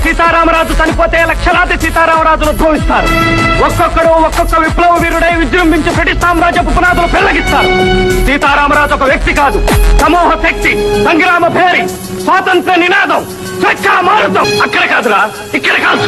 సీతారామరాజు చనిపోతే లక్షలాది సీతారామరాజులు ఉద్భవిస్తారు. ఒక్కొక్కడు ఒక్కొక్క విప్లవ వీరుడై విజృంభించి బ్రిటిష్ సామ్రాజ్యపు పునాదులు పెళ్లగిస్తారు. సీతారామరాజు ఒక వ్యక్తి కాదు, సమూహ శక్తి, సంగ్రామ భేరి, స్వాతంత్ర నినాదం, స్వచ్ఛ మారుతం. అక్కడ కాదురా, ఇక్కడ కాదు.